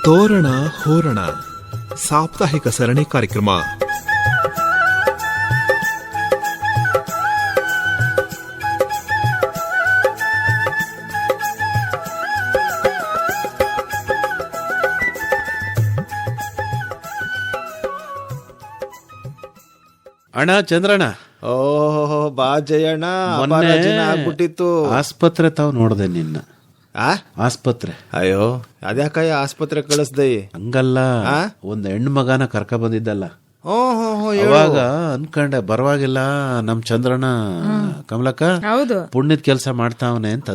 ತೋರಣ ಹೋರಣ ಸಾಪ್ತಾಹಿಕ ಸರಣಿ ಕಾರ್ಯಕ್ರಮ. ಅಣ್ಣ ಚಂದ್ರಣ್ಣ, ಓಹೋ ಬಾ ಜಯಣ್ಣ, ಆಗ್ಬಿಟ್ಟಿತ್ತು. ಆಸ್ಪತ್ರೆ ತಾವ್ ನೋಡ್ದೆ ನಿನ್ನ. ಆಸ್ಪತ್ರೆ? ಅಯ್ಯೋ ಅದ್ಯಾಕಯ್ಯ ಆಸ್ಪತ್ರೆ ಕಳಿಸ್ದೈ? ಹಂಗಲ್ಲ, ಒಂದ್ ಹೆಣ್ಣು ಮಗನ ಕರ್ಕ ಬಂದಿದ್ದಲ್ಲ. ಅವಾಗ ಅನ್ಕಂಡೆ ಪರವಾಗಿಲ್ಲ ನಮ್ ಚಂದ್ರಣ್ಣ ಕಮಲಕ್ಕ ಪುಣ್ಯದ ಕೆಲಸ ಮಾಡ್ತಾವನೆ ಅಂತ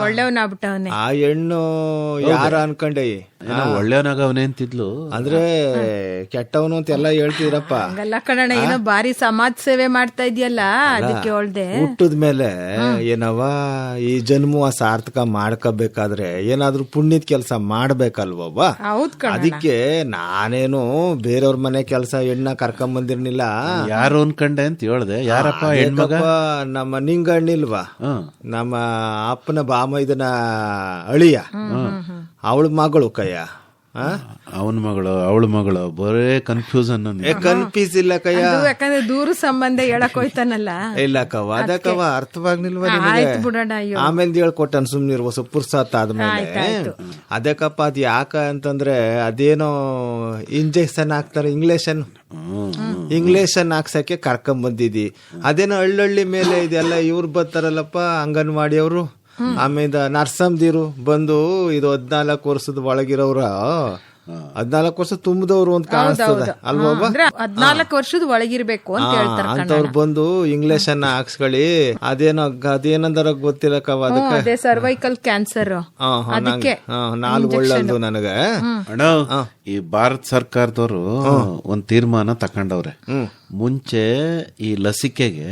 ಒಳ್ಳೆಯವನಾಗ್ಬಿಟ್ಟವನೆ. ಆ ಹೆಣ್ಣು ಯಾರ ಅನ್ಕಂಡೆ? ಒಳ್ಳೆಯವನಾಗವನೆ ಅಂತಿದ್ಲು. ಅಂದ್ರೆ ಕೆಟ್ಟವನು ಅಂತ ಎಲ್ಲ ಹೇಳ್ತಿದ್ರಪ್ಪ. ಹಂಗಲ್ಲ ಕಣಣ್ಣ, ಏನೋ ಬಾರಿ ಸಮಾಜ ಸೇವೆ ಮಾಡ್ತಾ ಇದೆಯಲ್ಲ, ಅದಕ್ಕೆ ಹೇಳ್ದೆ. ಹುಟ್ಟದ ಮೇಲೆ ಏನವ ಈ ಜನ್ಮ ಸಾರ್ಥಕ ಮಾಡ್ಕೋಬೇಕಾದ್ರೆ ಏನಾದ್ರೂ ಪುಣ್ಯದ ಕೆಲಸ ಮಾಡ್ಬೇಕಲ್ವವ್ವ. ಅದಕ್ಕೆ ನಾನೇನು ಬೇರೆಯವ್ರ ಮನೆ ಕೆಲಸ ಹೆಣ್ಣ ಕರ್ಕೊಂಡ್ ಬಂದಿರ್ನಿಲ್ಲ. ಯಾರು ಅನ್ಕಂಡೆ ಅಂತ ಹೇಳ್ದೆ. ಯಾರಪ್ಪ ಹೆಣ್ಮಗ? ನಮ್ಮ ನಿಂಗಣ್ಣಿಲ್ವಾ, ನಮ್ಮ ಅಪ್ಪನ ಬಾಮೈದನ ಅಳಿಯ, ಅವಳ ಮಗಳು ಕಯ್ಯ. ಅವನ ಮಗಳು ಅವಳ ಮಗಳು ಬರೇ ಕನ್ಫ್ಯೂಸನ್. ಕನ್ಫ್ಯೂಸ್ ಇಲ್ಲ ಕಯ್ಯ, ಯಾಕಂದ್ರೆ ದೂರ ಸಂಬಂಧ ಹೇಳಕ್ ಹೋಯ್ತಾನಲ್ಲ. ಇಲ್ಲ ಕವ ಅದಕ್ಕವ ಅರ್ಥವಾಗ್ಲಿಲ್ವ ನಿಮಗೆ? ಆಮೇಲೆ ಹೇಳ್ಕೊಟ್ಟನ್ ಸುಮ್ನಿರುವ ಪುರ್ಸತ್ ಆದ್ಮೇಲೆ. ಅದಕ್ಕಪ್ಪ ಅದ್ ಯಾಕ ಅಂತಂದ್ರೆ ಅದೇನೋ ಇಂಜೆಕ್ಷನ್ ಹಾಕ್ತಾರೆ, ಇಂಗ್ಲೇಷನ್ ಹಾಕ್ಸಕ್ಕೆ ಕರ್ಕೊಂಡ್ ಬಂದಿದ್ದಿ. ಅದೇನೋ ಹಳ್ಳಿ ಮೇಲೆ ಇದೆಲ್ಲ ಇವ್ರು ಬರ್ತಾರಲ್ಲಪ್ಪ ಅಂಗನವಾಡಿ ಅವರು, ಆಮೇಲೆ ನರ್ಸಂದಿರು ಬಂದು ಇದು 14 ವರ್ಷದ ಒಳಗಿರೋರ, 14 ವರ್ಷ ತುಂಬದವ್ರು ಅಂತ ಕಾಣಿಸ್ತದೆ ಅಲ್ವಾ? 14 ವರ್ಷದ ಒಳಗಿರ್ಬೇಕು ಅಂತ ಹೇಳ್ತಾರೆ. ಅಂತವ್ರು ಬಂದು ಇಂಗ್ಲೇಷನ್ ಹಾಕ್ಸ್ಕೊಳ್ಳಿ, ಅದೇನಂದ್ರ ಗೊತ್ತಿಲ್ಲಕವ. ಅದಕ್ಕೆ ಸರ್ವೈಕಲ್ ಕ್ಯಾನ್ಸರ್, ಅದಕ್ಕೆ 4 ಒಳ್ಳೇದು ನನಗೆ. ಅಣ್ಣ, ಈ ಭಾರತ ಸರ್ಕಾರದವರು ಒಂದ್ ತೀರ್ಮಾನ ತಕೊಂಡವ್ರೆ. ಮುಂಚೆ ಈ ಲಸಿಕೆಗೆ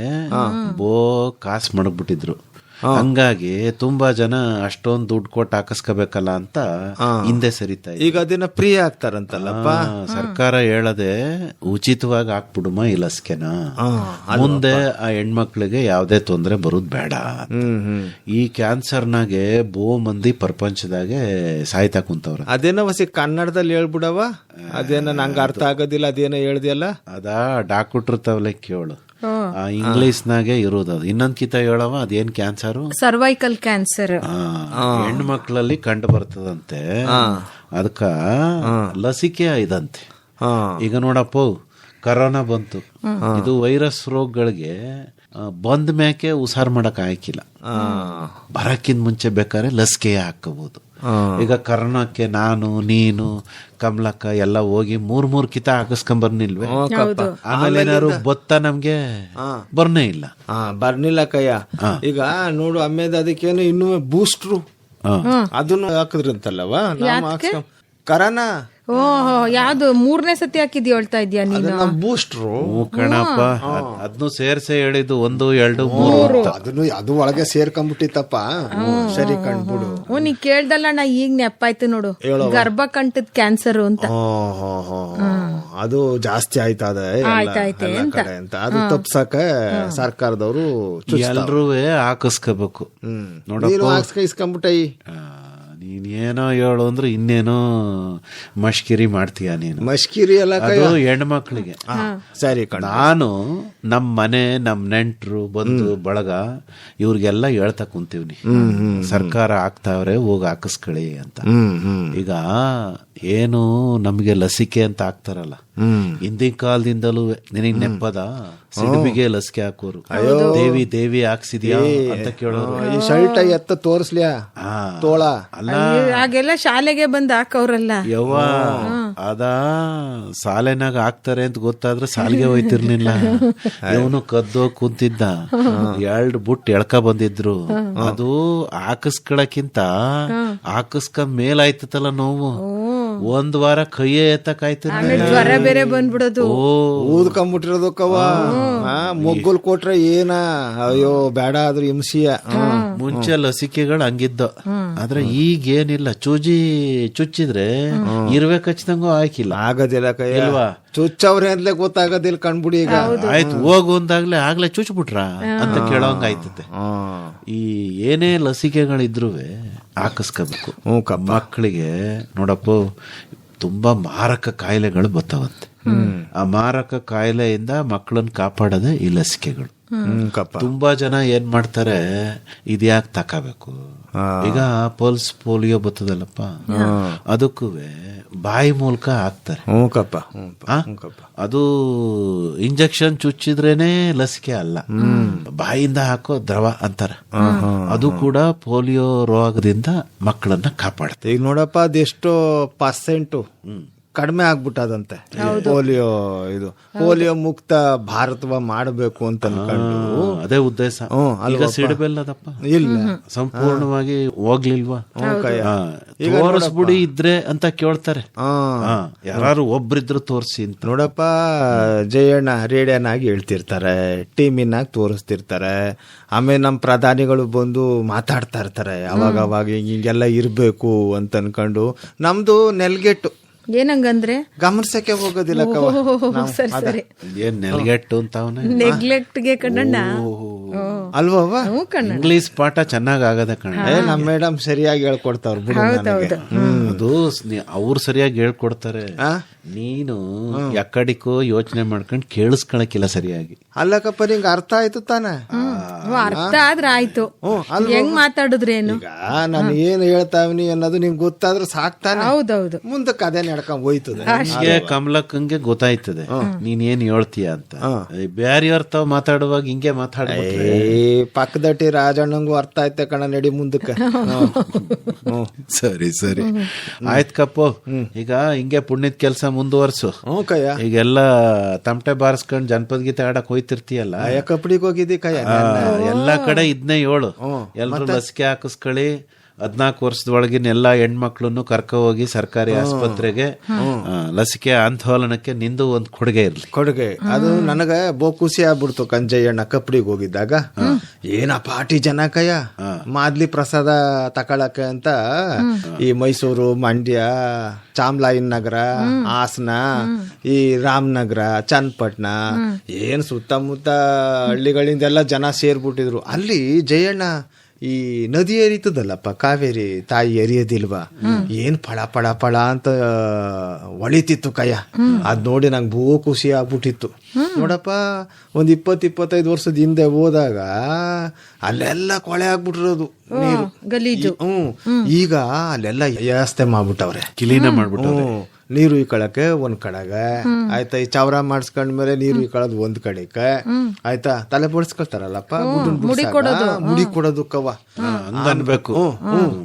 ಕಾಸು ಮಡಗ್ಬಿಟ್ಟಿದ್ರು. ಹಂಗಾಗಿ ತುಂಬಾ ಜನ ಅಷ್ಟೊಂದು ದುಡ್ಡು ಕೊಟ್ಟು ಹಾಕಿಸ್ಕೋಬೇಕಲ್ಲ ಅಂತ ಹಿಂದೆ ಸರಿತಾ. ಈಗ ಅದನ್ನ ಫ್ರೀ ಆಗ್ತಾರಂತಲ್ಲಪ್ಪ. ಸರ್ಕಾರ ಹೇಳದೆ ಉಚಿತವಾಗಿ ಹಾಕ್ಬಿಡುಮ ಈ ಲಸಿಕೆನ, ಮುಂದೆ ಆ ಹೆಣ್ಮಕ್ಳಿಗೆ ಯಾವ್ದೇ ತೊಂದರೆ ಬರುದ್ ಬೇಡ. ಈ ಕ್ಯಾನ್ಸರ್ನಾಗೆ ಮಂದಿ ಪ್ರಪಂಚದಾಗೆ ಸಾಯ್ತಾ ಕುಂತವ್ರ. ಅದೇನೋ ವಸಿ ಕನ್ನಡದಲ್ಲಿ ಹೇಳ್ಬಿಡವ, ಅದೇನೋ ನಂಗೆ ಅರ್ಥ ಆಗೋದಿಲ್ಲ. ಅದೇನೋ ಹೇಳ್ದಿಯಲ್ಲ, ಅದಾ ಡಾಕ್ಟ್ರ್ ತವಲೆ ಕೇಳು. ಇಂಗ್ಲಿಷ್ನಾಗೆ ಇರೋದು. ಅದು ಇನ್ನೊಂದ್ ಕಿತ ಹೇಳವ, ಅದೇನ್ ಕ್ಯಾನ್ಸರ್? Cervical cancer. ಹೆಣ್ಣು ಮಕ್ಕಳಲ್ಲಿ ಕಂಡು ಬರ್ತದಂತೆ. ಅದಕ್ಕ ಲಸಿಕೆ ಇದಂತೆ. ಈಗ ನೋಡಪ್ಪ, ಕರೋನಾ ಬಂತು. ಇದು ವೈರಸ್ ರೋಗಗಳಿಗೆ ಬಂದ ಮ್ಯಾಕೆ ಉಸಾರ್ ಮಾಡಕ್ ಆಯ್ಕಿಲ್ಲ. ಬರಕ್ಕಿಂತ ಮುಂಚೆ ಬೇಕಾದ್ರೆ ಲಸಿಕೆ ಹಾಕಬಹುದು. ಈಗ ಕರೋನಾಕ್ಕೆ ನಾನು ನೀನು ಕಮಲಕ್ಕ ಎಲ್ಲ ಹೋಗಿ 3 ಕಿತ ಹಾಕಿಸ್ಕೊಂಡ್ ಬರ್ನಿಲ್ವೇ? ಆಮೇಲೆ ಏನಾರು ಬತ್ತ ನಮ್ಗೆ ಬರ್ನೇ ಇಲ್ಲ. ಬರ್ನಿಲ್ಲ ಕಯ್ಯ. ಈಗ ನೋಡು ಆಮೇಲೆ ಅದಕ್ಕೇನು ಇನ್ನೂ ಬೂಸ್ಟ್ರು ಅದನ್ನು ಹಾಕಿದ್ರಂತಲ್ಲವ ಕರೋನಾ. ಓಹೋ, ಯಾವ್ದು 3ನೇ ಸತಿ ಹಾಕಿದ್ಯ ಹೇಳ್ತಾ ಇದ್ಯಾ ನೀನು? ಬೂಸ್ಟ್ರು ಕಣಪ್ಪ, ಅದನ್ನು ಸೇರ್ಸೆ ಹೇಳಿದ್ದು 1, 2, 3 ಅದು ಒಳಗೆ ಸೇರ್ಕೊಂಡ್ಬಿಟ್ಟಿತ್ತಪ್ಪ. ಸರಿ ಕಣ್ಬಿಡು. ನೀ ಕೇಳ್ದಲ್ಲ, ಈಗ ನೆಪ್ಪಾಯ್ತು ನೋಡು, ಗರ್ಭಕಂಠದ ಕ್ಯಾನ್ಸರ್ ಅಂತ. ಅದು ಜಾಸ್ತಿ ಆಯ್ತದೆ ಅಂತ ಅದು ತಪ್ಸಕ ಸರ್ಕಾರದವರು ಎಲ್ರೂ ಹಾಕಿಸ್ಕೋಬೇಕು. ನೋಡು ಹಾಕಿಸ್ಕೊಂಡ್ಬಿಟ್ಟೈ. ನೀನೇನೋ ಹೇಳು ಅಂದ್ರೆ ಇನ್ನೇನೋ ಮಷ್ಕಿರಿ ಮಾಡ್ತೀಯ ನೀನು. ಮಷ್ಕಿರಿ ಅಲ್ಲ, ಹೆಣ್ಮಕ್ಳಿಗೆ. ಸರಿ, ನಾನು ನಮ್ ಮನೆ, ನಮ್ ನೆಂಟ್ರು, ಬಂಧು ಬಳಗ ಇವ್ರಿಗೆಲ್ಲ ಹೇಳ್ತಾ ಕುಂತೀವ್ನಿ, ಸರ್ಕಾರ ಹಾಕ್ತಾವ್ರೆ ಹೋಗಿ ಹಾಕಿಸ್ಕೊಳ್ಳಿ ಅಂತ. ಈಗ ಏನು ನಮ್ಗೆ ಲಸಿಕೆ ಅಂತ ಹಾಕ್ತಾರಲ್ಲ, ಹಿಂದಿನ ಕಾಲದಿಂದಲೂ ನಿನಗ್ ನೆಪ್ಪದ ಸಿಡಿಬಿಗೆ ಲಸಿಕೆ ಹಾಕೋರು. ದೇವಿ ಹಾಕ್ಸಿದ್ಯಾ ಅಂತ ಕೇಳೋರು. ಈ ಶರ್ಟ್ ಎತ್ತ ತೋರ್ಸ್ಲ್ಯಾ ತೋಳ ಅಲ್ಲ, ಹಾಗೆಲ್ಲ ಶಾಲೆಗೆ ಬಂದ್ ಹಾಕವ್ರಲ್ಲ. ಯವ್ವ ಅದ ಶಾಲೆನಾಗ ಹಾಕ್ತಾರೆ ಅಂತ ಗೊತ್ತಾದ್ರೆ ಸಾಲಿಗೆ ಹೋಯ್ತಿರ್ಲಿಲ್ಲ. ಇವನು ಕದ್ದೋ ಕುಂತಿದ್ದ, 2 ಬುಟ್ ಎಳ್ಕ ಬಂದಿದ್ರು. ಅದು ಹಾಕಿಸ್ಕೊಳಕ್ಕಿಂತ ಹಾಕಿಸ್ಕೊಂಡ್ ಮೇಲಾಯ್ತಲ್ಲ ನೋವು. 1 ವಾರ ಕೈಯೇ ಎತ್ತಕಾಯ್ತು. ಜ್ವರ ಬೇರೆ ಬಂದ್ಬಿಡೋದು, ಊದ್ಕೊಂಡ್ಬಿಟ್ಟಿರೋದಕ್ಕವ. ಮೊಗ್ಗುಲ್ ಕೊಟ್ರೆ ಏನ ಅಯ್ಯೋ ಬೇಡ ಆದ್ರೂ ಹಿಂಸಿಯ. ಮುಂಚೆ ಲಸಿಕೆಗಳು ಹಂಗಿದ್ದ, ಆದ್ರೆ ಈಗ ಏನಿಲ್ಲ. ಚುಚ್ಚಿದ್ರೆ ಇರುವೆ ಕಚ್ಚಿದಂಗೂ ಆಯ್ಕಿಲ್ಲ, ಆಗೋದಿಲ್ಲ ಕೈ ಇಲ್ವಾ? ಚುಚ್ಚವ್ರೆ ಅಂತಲೇ ಗೊತ್ತಾಗೋದಿಲ್ಲ ಕಣ್ಬಿಡಿ. ಈಗ ಆಯ್ತು ಹೋಗು ಅಂದಾಗ್ಲೇ ಆಗ್ಲೇ ಚುಚ್ಬಿಟ್ರ ಅಂತ ಕೇಳೋಂಗ ಆಯ್ತದೆ. ಈ ಏನೇ ಲಸಿಕೆಗಳಿದ್ರು ಹಾಕಿಸ್ಕೋಬೇಕು ಮಕ್ಕಳಿಗೆ. ನೋಡಪ್ಪ, ತುಂಬಾ ಮಾರಕ ಕಾಯಿಲೆಗಳು ಬರ್ತಾವಂತೆ. ಆ ಮಾರಕ ಕಾಯಿಲೆಯಿಂದ ಮಕ್ಕಳನ್ನ ಕಾಪಾಡೋದೇ ಈ ಲಸಿಕೆಗಳು. ತುಂಬಾ ಜನ ಏನ್ ಮಾಡ್ತಾರೆ, ಇದ್ಯಾಕೆ ತಕೋಬೇಕು, ಈಗ ಪಲ್ಸ್ ಪೋಲಿಯೋ ಬರ್ತದಲ್ಲಪ್ಪ, ಅದಕ್ಕೂ ಬಾಯಿ ಮೂಲಕ ಹಾಕ್ತಾರೆ. ಅದು ಇಂಜೆಕ್ಷನ್ ಚುಚ್ಚಿದ್ರೇನೆ ಲಸಿಕೆ ಅಲ್ಲ, ಬಾಯಿಂದ ಹಾಕೋ ದ್ರವ ಅಂತಾರ. ಅದು ಕೂಡ ಪೋಲಿಯೋ ರೋಗದಿಂದ ಮಕ್ಕಳನ್ನ ಕಾಪಾಡುತ್ತೆ. ಈಗ ನೋಡಪ್ಪ, ಅದೆಷ್ಟೋ ಪರ್ಸೆಂಟು ಕಡಿಮೆ ಆಗ್ಬಿಟ್ಟದಂತೆ ಪೋಲಿಯೋ ಮುಕ್ತ ಭಾರತವ ಮಾಡಬೇಕು ಅಂತ ಅನ್ಕೊಂಡು ಅದೇ ಉದ್ದೇಶ. ಈಗ ಸಿಡಬೆಲ್ಲದಪ್ಪ ಇಲ್ಲ, ಸಂಪೂರ್ಣವಾಗಿ ಹೋಗ್ಲಿಲ್ವಾ? ತೋರಿಸ್ಬಿಡಿ ಇದ್ರೆ ಅಂತ ಕೇಳ್ತಾರೆ. ಯಾರು ಒಬ್ರಿದ್ರು ತೋರಿಸಿ ಅಂತ. ನೋಡಪ್ಪ, ಜಯಣ್ಣ ರೇಡಿಯೋನಾಗಿ ಹೇಳ್ತಿರ್ತಾರೆ, ಟಿವಿನಾಗ ತೋರಿಸ್ತಿರ್ತಾರೆ. ಆಮೇಲೆ ನಮ್ಮ ಪ್ರಧಾನಿಗಳು ಬಂದು ಮಾತಾಡ್ತಾ ಇರ್ತಾರೆ ಅವಾಗ ಹಿಂಗೆಲ್ಲ ಇರ್ಬೇಕು ಅಂತ ಅನ್ಕೊಂಡು. ನಮ್ದು ನೆಲ್ಗೆಟ್ಟು ಏನಂಗಂದ್ರೆ ಗಮನಿಸಕ್ಕೆ ಹೋಗೋದಿಲ್ಲ. ಏನ್ ನೆಲ್ಗೆಟ್ಟು ಅಂತ ನೆಗ್ಲೆಕ್ಟ್ಗೆ ಕಣ್ಣಣ್ಣ ಅಲ್ವಾ? ಇಂಗ್ಲಿಷ್ ಪಾಠ ಚೆನ್ನಾಗ್ ಆಗದ ಕಣ. ನಮ್ ಮೇಡಮ್ ಸರಿಯಾಗಿ ಹೇಳ್ಕೊಡ್ತಾವ್ರು ಬಿಡು. ಅದು ಅವ್ರು ಸರಿಯಾಗಿ ಹೇಳ್ಕೊಡ್ತಾರೆ, ನೀನು ಯಾಕಡಿಕೋ ಯೋಚನೆ ಮಾಡ್ಕೊಂಡು ಕೇಳಿಸ್ಕೊಳಕಿಲ್ಲ ಸರಿಯಾಗಿ. ಅಲ್ಲಕ್ಕಪ್ಪ, ನಿಂಗೆ ಅರ್ಥ ಆಯ್ತು ತಾನೆ? ಅರ್ಥ ಆದ್ರೆ ಆಯ್ತು, ಹೆಂಗ್ ಮಾತಾಡುದ್ರೇನು? ಈಗ ನಾನು ಏನ್ ಹೇಳ್ತಾವ್ನಿ ಅನ್ನೋದು ನಿಂಗೆ ಗೊತ್ತಾದ್ರೆ ಸಾಕ್ತಾನೆ. ಹೌದೌದು, ಮುಂದಕ್ಕೆ ಅದೇ ನಡ್ಕೊಂಡ್ ಹೋಯ್ತದೆ. ಕಮಲಕ್ಕಂಗೆ ಗೊತ್ತಾಯ್ತದೆ ನೀನ್ ಏನ್ ಹೇಳ್ತೀಯ ಅಂತ. ಬ್ಯಾರಿಯವ್ರ ತಾವ್ ಮಾತಾಡುವಾಗ ಹಿಂಗೆ ಮಾತಾಡ್ಬಿಟ್ರೆ ಪಕ್ಕದಟ್ಟಿ ರಾಜಣ್ಣಂಗೂ ಅರ್ಥ ಆಯ್ತ ಕಣ. ನಡಿ ಮುಂದಕ್ಕೆ. ಸರಿ ಸರಿ ಆಯ್ತ್ ಕಪ್ಪು. ಈಗ ಹಿಂಗೆ ಪುಣ್ಯದ ಕೆಲ್ಸ ಮುಂದುವರ್ಸು. ಈಗೆಲ್ಲ ತಮಟೆ ಬಾರಿಸ್ಕೊಂಡ್ ಜನಪದ ಗೀತೆ ಆಡಕ್ ಹೋಯ್ತಿರ್ತೀಯಲ್ಲ, ಕಪ್ಪಡಿಗೆ ಹೋಗಿದ್ದಿ ಕಯ್ಯ. ಎಲ್ಲಾ ಕಡೆ ಇದನ್ನೇ ಹೇಳು, ಎಲ್ರು ಲಸಿಕೆ ಹಾಕಿಸ್ಕೊಳ್ಳಿ. 14 ವರ್ಷದೊಳಗಿನ ಎಲ್ಲಾ ಹೆಣ್ಮಕ್ಳನ್ನು ಕರ್ಕ ಹೋಗಿ ಸರ್ಕಾರಿ ಆಸ್ಪತ್ರೆಗೆ ಲಸಿಕೆ ಆಂದೋಲನಕ್ಕೆ ನಿಂದು ಒಂದ್ ಕೊಡುಗೆ ಇರ್ಲಿ. ಕೊಡುಗೆ ಅದು ನನಗ ಖುಷಿ ಆಗ್ಬಿಡ್ತು. ಕಂಜಯ್ಯಣ್ಣ ಕಪ್ಪಡಿಗೆ ಹೋಗಿದ್ದಾಗ ಏನ ಪಾಟಿ ಜನ ಕಯ್ಯ, ಮಾದ್ಲಿ ಪ್ರಸಾದ ತಕೊಳಕ ಅಂತ ಈ ಮೈಸೂರು, ಮಂಡ್ಯ, ಚಾಮರಾಜನಗರ, ಹಾಸನ, ಈ ರಾಮನಗರ, ಚನ್ನಪಟ್ಟಣ, ಏನ್ ಸುತ್ತಮುತ್ತ ಹಳ್ಳಿಗಳಿಂದೆಲ್ಲ ಜನ ಸೇರ್ಬಿಟ್ಟಿದ್ರು. ಅಲ್ಲಿ ಜಯಣ್ಣ ಈ ನದಿ ಹರಿತದಲ್ಲಪ್ಪ, ಕಾವೇರಿ ತಾಯಿ ಹರಿಯೋದಿಲ್ವಾ, ಏನ್ ಪಳ ಪಳ ಪಳ ಅಂತ ಹೊಳಿತಿತ್ತು ಕಯ್ಯ. ಅದ್ ನೋಡಿ ನಂಗೆ ಖುಷಿ ಆಗ್ಬಿಟ್ಟಿತ್ತು. ನೋಡಪ್ಪ, ಒಂದ್ 20-25 ವರ್ಷದ ಹಿಂದೆ ಹೋದಾಗ ಅಲ್ಲೆಲ್ಲ ಕೊಳೆ ಆಗ್ಬಿಟ್ಟಿರೋದು ನೀರು, ಗಲೀಜು. ಈಗ ಅಲ್ಲೆಲ್ಲ ವ್ಯವಸ್ಥೆ ಮಾಡ್ಬಿಟ್ಟವ್ರೆ, ಕ್ಲೀನ್ ಮಾಡ್ಬಿಟ್ಟವ್ರೆ. ನೀರು ಇಕ್ಕಳಕ್ಕೆ ಒಂದ್ ಕಡೆಗೆ ಆಯ್ತಾ, ಈ ಚೌರ ಮಾಡಿಸ್ಕೊಂಡ್ಮೇಲೆ ನೀರು ಇಕ್ಕಳೋದು ಒಂದ್ ಕಡೆಗೆ ಆಯ್ತಾ. ತಲೆ ಬೋಳ್ಸ್ಕೊಳ್ತಾರಲ್ಲಪ್ಪ, ಮುಡಿ ಕೊಡೋದು ಕವ್ವ ಅನ್ಬೇಕು,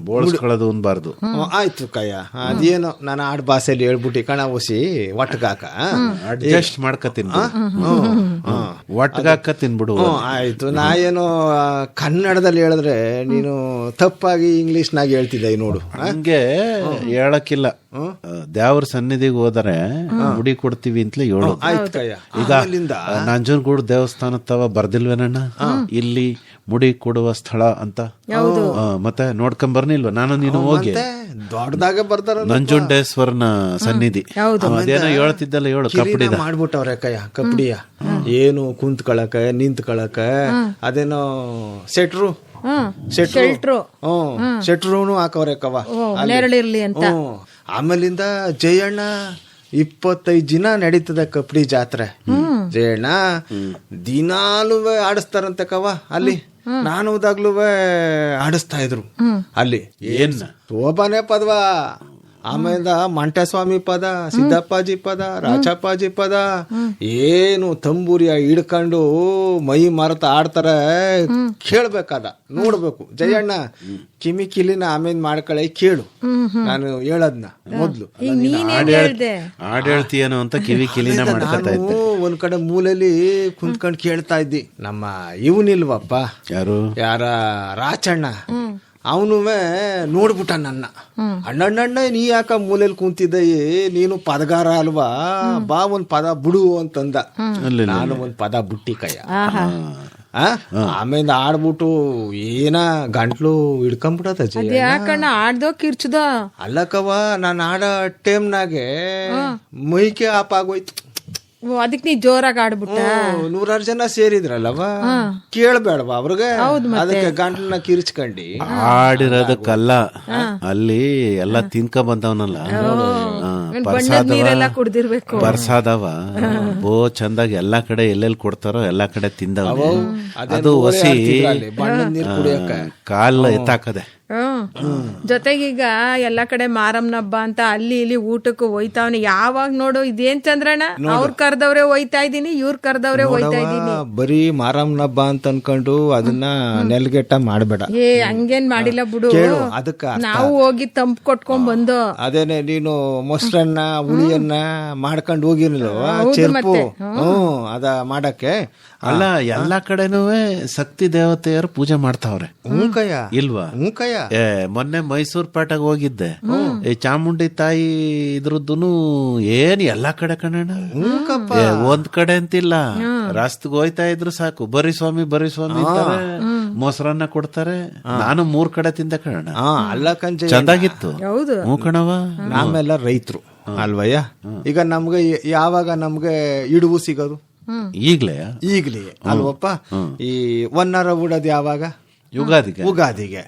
ಬೋಳ್ಸ್ಕೊಳ್ಳೋದು ಅನ್ಬಾರ್ದು. ಆಯ್ತು ಕಯ್ಯ, ಅದೇನೋ ನಾನು ಆಡ್ ಭಾಷೆಯಲ್ಲಿ ಹೇಳ್ಬಿಟ್ಟು ಕಣ ಹೊಸಿ ಒಟ್ಟಗಾಕ ಅಡ್ಜಸ್ಟ್ ಮಾಡ್ಕತೀನಿ, ಒಟ್ಟಗಾಕ ತಿನ್ಬಿಡು. ಆಯ್ತು, ನಾ ಏನೋ ಕನ್ನಡದಲ್ಲಿ ಹೇಳಿದ್ರೆ ನೀನು ತಪ್ಪಾಗಿ ಇಂಗ್ಲಿಷ್ನಾಗ ಹೇಳ್ತಿದ್ದೆ ನೋಡು. ಹಂಗೆ ಹೇಳಕ್ಕಿಲ್ಲ, ದೇವ್ರ ಸನ್ನಿಧಿಗೆ ಹೋದರೆ ಮುಡಿ ಕೊಡ್ತೀವಿ ಅಂತಲೇ ಹೇಳು. ಈಗ ನಂಜನಗೂಡು ದೇವಸ್ಥಾನ ತವ ಬರ್ದಿಲ್ವೇನಣ್ಣ, ಇಲ್ಲಿ ಮುಡಿ ಕೊಡುವ ಸ್ಥಳ ಅಂತ. ಮತ್ತೆ ನೋಡ್ಕೊಂಡ್ ಬರ್ನಿಲ್ವ ನಾನು ನೀನು ಹೋಗಿ? ದೊಡ್ಡದಾಗ ಬರ್ತಾರ ನಂಜುಂಡೇಶ್ವರನ ಸನ್ನಿಧಿ. ಅದೇನೋ ಹೇಳ್ತಿದ್ದಲ್ಲ, ಹೇಳು. ಕಪ್ಪಡಿ ಮಾಡ್ಬಿಟ್ಟವ್ರೆ ಕಯ್ಯ, ಕಪ್ಪಡಿಯ ಏನು ಕುಂತ್ಕೊಳಕ ನಿಂತ್ಕೊಳಕ. ಅದೇನೋ ಶೆಟ್ರು ಹಾಕವ್ರೆ ಕವ ನೆರಳಿರ್ಲಿ ಅಂತ. ಆಮೇಲಿಂದ ಜಯಣ್ಣ 25 ದಿನ ನಡೀತದೆ ಕಪ್ಪಡಿ ಜಾತ್ರೆ. ಜಯಣ್ಣ ದಿನಾಲು ಆಡಿಸ್ತಾರಂತೆ ಕವ ಅಲ್ಲಿ. ನಾನು ಹೋದಾಗ್ಲೂ ಆಡಿಸ್ತಾ ಇದ್ರು ಅಲ್ಲಿ. ಏನ್ ಶೋಭಾನೆ ಪದವ, ಆಮೇಲೆ ಮಂಟಸ್ವಾಮಿ ಪದ, ಸಿದ್ದಪ್ಪಾಜಿ ಪದ, ರಾಚಪ್ಪಾಜಿ ಪದ, ಏನು ತಂಬೂರಿಯ ಹಿಡ್ಕೊಂಡು ಮೈ ಮರೆತ ಆಡ್ತಾರೆ. ಕೇಳ್ಬೇಕಾದ, ನೋಡ್ಬೇಕು. ಜಯಣ್ಣ ಕಿಲಿನ ಆಮೇಲೆ ಮಾಡ್ಕಳೆ ಕೇಳು, ನಾನು ಹೇಳದ್ನ ಮೊದ್ಲು. ಹಾಡ್ ಹೇಳ್ತೀಯೇನೋ ಅಂತ ಕಿಲಿನ ಮಾಡ್ಕೊತಾ ಇದ್ದೆ. ಒಂದ್ ಕಡೆ ಮೂಲೆಯಲ್ಲಿ ಕುಂತ್ಕೊಂಡು ಕೇಳ್ತಾ ಇದ್ದಿ. ನಮ್ಮ ಇವನಿಲ್ವಪ್ಪ, ಯಾರ ರಾಚಣ್ಣ, ಅವನು ನೋಡ್ಬಿಟ್ಟ ನನ್ನ ಅಣ್ಣಣ್ಣ ನೀ ಯಾಕ ಮೂಲೆಯಲ್ಲಿ ಕುಂತಿದ್ದ ನೀನು ಪದಗಾರ ಅಲ್ವಾ ಬಾ ಒಂದ್ ಪದ ಬಿಡು ಅಂತಂದ. ನಾನು ಒಂದ್ ಪದ ಬುಟ್ಟಿ ಕಯ್ಯ. ಆಮೇಲೆ ಆಡ್ಬಿಟ್ಟು ಏನ ಗಂಟ್ಲು ಹಿಡ್ಕೊಂಡ್ಬಿಡತ್ತ. ಯಾಕಣ್ಣ ಆಡ್ದೋ ಕಿರ್ಚದೋ ಅಲ್ಲಕ್ಕವ ನಾನು ಆಡೋ ಟೈಮ್ನಾಗೆ ಮೈಕೆ ಆಪ್ ಆಗೋಯ್ತು. ಅದಕ್ಕೆ ನೀ ಜೋರಾಗಿ ಆಡ್ಬಿಟ್ಟ. 100 ಜನ ಸೇರಿದ್ರಲ್ಲವ ಕೇಳ್ಬೇಡವಾ ಅವ್ರಿಗೆ, ಅದಕ್ಕೆ ಗಂಟ್ಲನ್ನ ಕಿರ್ಚ್ಕಂಡಿ ಆಡಿರೋದಕ್ಕಲ್ಲ, ಅಲ್ಲಿ ಎಲ್ಲ ತಿನ್ಕ ಬಂದವನಲ್ಲ ಕುಡ್ದಿರ್ಬೇಕು. ಬರ್ಸಾದವ ಬೋ ಚಂದಾಗಿ ಎಲ್ಲಾ ಕಡೆ ಎಲ್ಲೆಲ್ಲಿ ಕೊಡ್ತಾರೋ ಎಲ್ಲಾ ಕಡೆ ತಿಂದವ. ಅದು ಹೊಸಿ ಕಾಲ್ ಎತ್ತಾಕದೆ. ಜೊತೆಗೀಗ ಎಲ್ಲಾ ಕಡೆ ಮಾರಮ್ಮನ ಹಬ್ಬ ಅಂತ ಅಲ್ಲಿ ಇಲ್ಲಿ ಊಟಕ್ಕೆ ಹೋಯ್ತಾವನಿ. ಯಾವಾಗ ನೋಡು ಇದೇನ್ ಚಂದ್ರಣ್ಣ, ಅವ್ರ ಕರ್ದವ್ರೆ ಹೋಯ್ತಾ ಇದೀನಿ, ಇವ್ರ ಕರ್ದವ್ರೆ ಹೋಯ್ತಾ ಇದೀನಿ. ಬರೀ ಮಾರಮ್ಮನ ಹಬ್ಬ ಅಂತ ಅನ್ಕೊಂಡು ಅದನ್ನ ನೆಲ್ಗೆಟ್ಟ ಮಾಡ್ಬೇಡ. ಹಂಗೇನ್ ಮಾಡಿಲ್ಲ ಬಿಡು, ಅದಕ್ಕ ನಾವು ಹೋಗಿ ತಂಪ್ ಕೊಟ್ಕೊಂಡ್ ಬಂದು. ಅದೇನೆ ನೀನು ಮೊಸರನ್ನ ಹುಳಿಯನ್ನ ಮಾಡ್ಕೊಂಡು ಹೋಗಿರ್ಲಿಲ್ವ ಚೆರ್ಪು ಅದ ಮಾಡಕ್ಕೆ. ಅಲ್ಲ ಎಲ್ಲಾ ಕಡೆನೂ ಶಕ್ತಿ ದೇವತೆಯರು ಪೂಜೆ ಮಾಡ್ತಾವ್ರೆ. ಹೂಕಯ್ಯ ಇಲ್ವಾ? ಹೂಕಯ್ಯ. ಮೊನ್ನೆ ಮೈಸೂರ್ ಪೇಟೆಗೆ ಹೋಗಿದ್ದೆ. ಈ ಚಾಮುಂಡಿ ತಾಯಿ ಇದ್ರದ್ದು ಏನ್ ಎಲ್ಲಾ ಕಡೆ ಕಣಣ್ಣ. ಒಂದ್ ಕಡೆ ಅಂತಿಲ್ಲ, ರಾಸ್ತಿಗೆ ಹೋಯ್ತಾ ಇದ್ರು ಸಾಕು ಬರೀ ಸ್ವಾಮಿ ಅಂತಾರೆ, ಮೊಸರನ್ನ ಕೊಡ್ತಾರೆ. ನಾನು 3 ಕಡೆ ತಿಂದೆ ಕಣಣ್ಣ. ಅಲ್ಲ ಕಂಚ ಚಂದಾಗಿತ್ತು. ಹ್ಞೂ ಕಣವ. ನಾವೆಲ್ಲ ರೈತರು ಅಲ್ವಯ್ಯ. ಈಗ ನಮ್ಗೆ ಯಾವಾಗ ನಮ್ಗೆ ಇಡುವು ಸಿಗೋದು? ಈಗ್ಲೇ ಅಲ್ವಪ್ಪ. ಈ ಒನ್ನಾರ ಉಡೋದು ಯಾವಾಗ? ಯುಗಾದಿಗೆ.